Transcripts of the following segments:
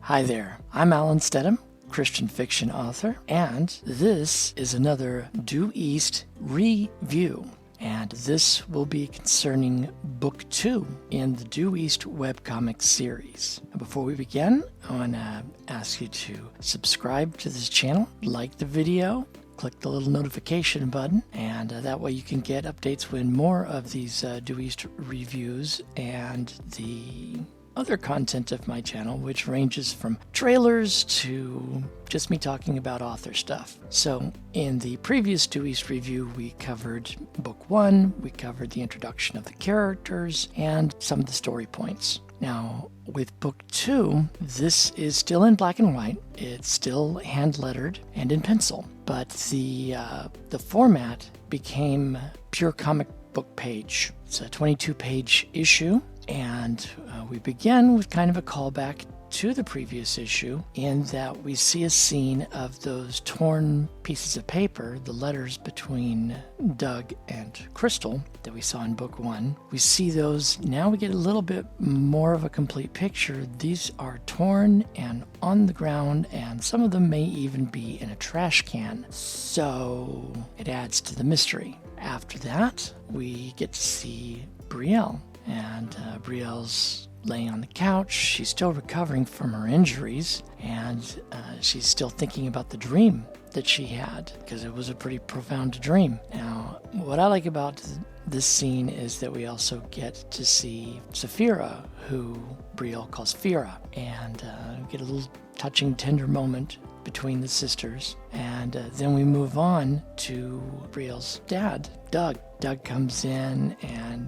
Hi there, I'm Allen Steadham, Christian fiction author, and this is another Due East review. And this will be concerning Book 2 in the Due East webcomic series. Before we begin, I want to ask you to subscribe to this channel, like the video, click the little notification button, and that way you can get updates when more of these Due East reviews and the other content of my channel, which ranges from trailers to just me talking about author stuff. So in the previous Due East review, we covered Book 1, we covered the introduction of the characters, and some of the story points. Now, with Book 2, this is still in black and white. It's still hand-lettered and in pencil, but the format became pure comic book page. It's a 22-page issue, and we begin with kind of a callback to the previous issue in that we see a scene of those torn pieces of paper, the letters between Doug and Crystal that we saw in Book 1. We see those, now we get a little bit more of a complete picture. These are torn and on the ground, and some of them may even be in a trash can. So it adds to the mystery. After that, we get to see Brielle. And Brielle's laying on the couch. She's still recovering from her injuries, and she's still thinking about the dream that she had, because it was a pretty profound dream. Now, what I like about this scene is that we also get to see Saphira, who Brielle calls Fira, and get a little touching, tender moment between the sisters. And then we move on to Brielle's dad, Doug. Doug comes in, and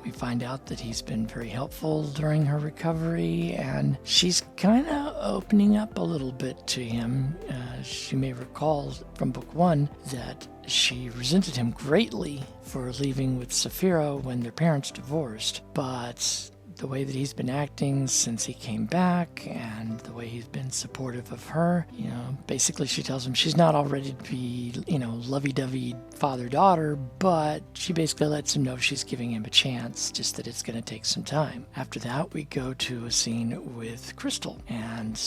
we find out that he's been very helpful during her recovery, and she's kind of opening up a little bit to him. She may recall from Book 1 that she resented him greatly for leaving with Saphira when their parents divorced, but the way that he's been acting since he came back and the way he's been supportive of her, basically she tells him she's not all ready to be, lovey-dovey father-daughter, but she basically lets him know she's giving him a chance, just that it's going to take some time. After that, we go to a scene with Crystal and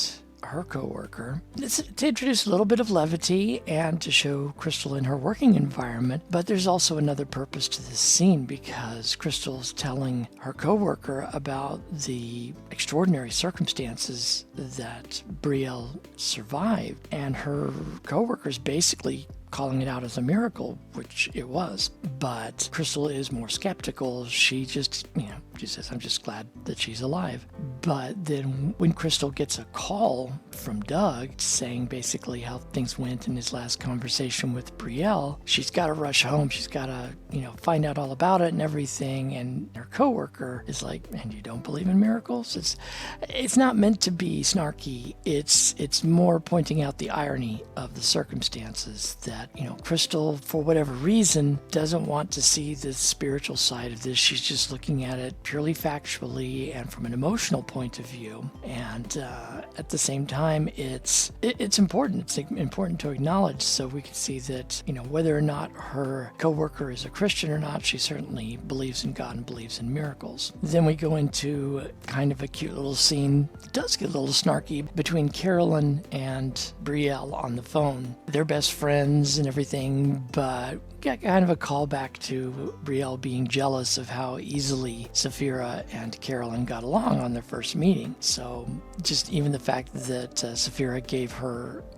her co-worker. It's to introduce a little bit of levity and to show Crystal in her working environment, but there's also another purpose to this scene, because Crystal's telling her co-worker about the extraordinary circumstances that Brielle survived, and her co-worker's basically calling it out as a miracle, which it was. But Crystal is more skeptical. She just, she says, I'm just glad that she's alive. But then when Crystal gets a call from Doug saying basically how things went in his last conversation with Brielle, she's got to rush home. She's got to, find out all about it and everything. And her coworker is like, and you don't believe in miracles? It's not meant to be snarky. It's more pointing out the irony of the circumstances that, Crystal, for whatever reason, doesn't want to see the spiritual side of this. She's just looking at it purely factually and from an emotional point of view. And at the same time, it's important. It's important to acknowledge, so we can see that, whether or not her coworker is a Christian or not, she certainly believes in God and believes in miracles. Then we go into kind of a cute little scene. It does get a little snarky between Carolyn and Brielle on the phone. They're best friends and everything, but got kind of a callback to Brielle being jealous of how easily Saphira and Carolyn got along on their first meeting. So just even the fact that Saphira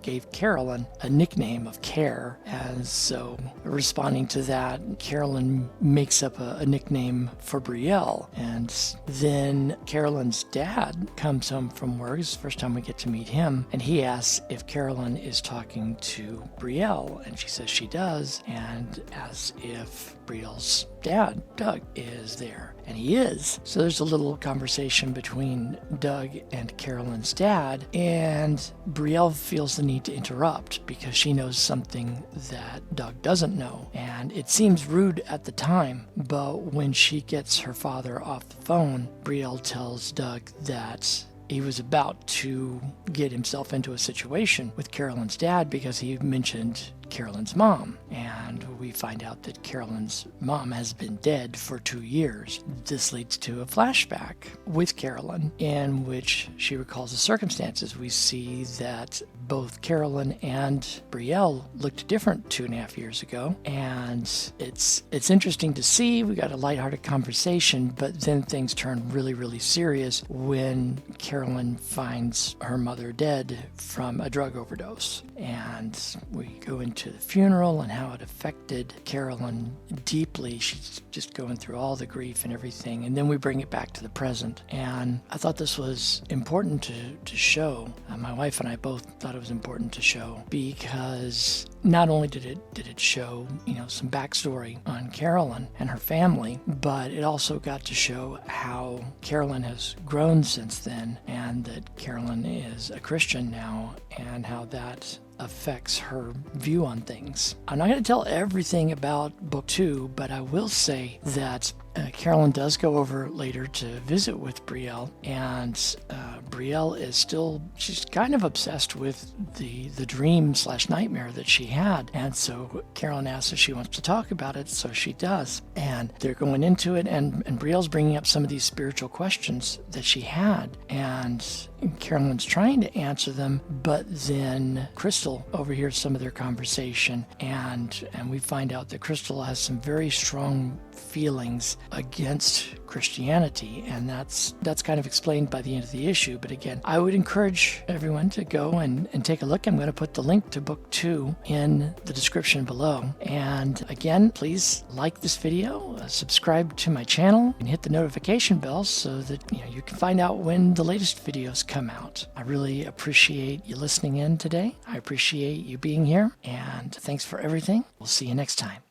gave Carolyn a nickname of Care, and so responding to that, Carolyn makes up a nickname for Brielle. And then Carolyn's dad comes home from work. It's the first time we get to meet him, and he asks if Carolyn is talking to Brielle, and she says she does, and as if Brielle's dad, Doug, is there. And he is. So there's a little conversation between Doug and Carolyn's dad, and Brielle feels the need to interrupt because she knows something that Doug doesn't know. And it seems rude at the time, but when she gets her father off the phone, Brielle tells Doug that he was about to get himself into a situation with Carolyn's dad because he mentioned Carolyn's mom. And we find out that Carolyn's mom has been dead for 2 years. This leads to a flashback with Carolyn in which she recalls the circumstances. We see that both Carolyn and Brielle looked different 2.5 years ago, and it's interesting to see. We got a lighthearted conversation, but then things turn really, really serious when Carolyn finds her mother dead from a drug overdose. And we go into the funeral and how it affected Carolyn deeply. She's just going through all the grief and everything, and then we bring it back to the present. And I thought this was important to show. My wife and I both thought it was important to show, because not only did it show, some backstory on Carolyn and her family, but it also got to show how Carolyn has grown since then, and that Carolyn is a Christian now, and how that affects her view on things. I'm not going to tell everything about book 2, but I will say that Carolyn does go over later to visit with Brielle, and Brielle is she's kind of obsessed with the dream/nightmare that she had. And so Carolyn asks if she wants to talk about it, so she does. And they're going into it, and Brielle's bringing up some of these spiritual questions that she had. And Carolyn's trying to answer them, but then Crystal overhears some of their conversation, and we find out that Crystal has some very strong feelings against Christianity, and that's kind of explained by the end of the issue. But again, I would encourage everyone to go and take a look. I'm going to put the link to book 2 in the description below. And again, please like this video, subscribe to my channel, and hit the notification bell so that you can find out when the latest videos come out. I really appreciate you listening in today. I appreciate you being here, and thanks for everything. We'll see you next time.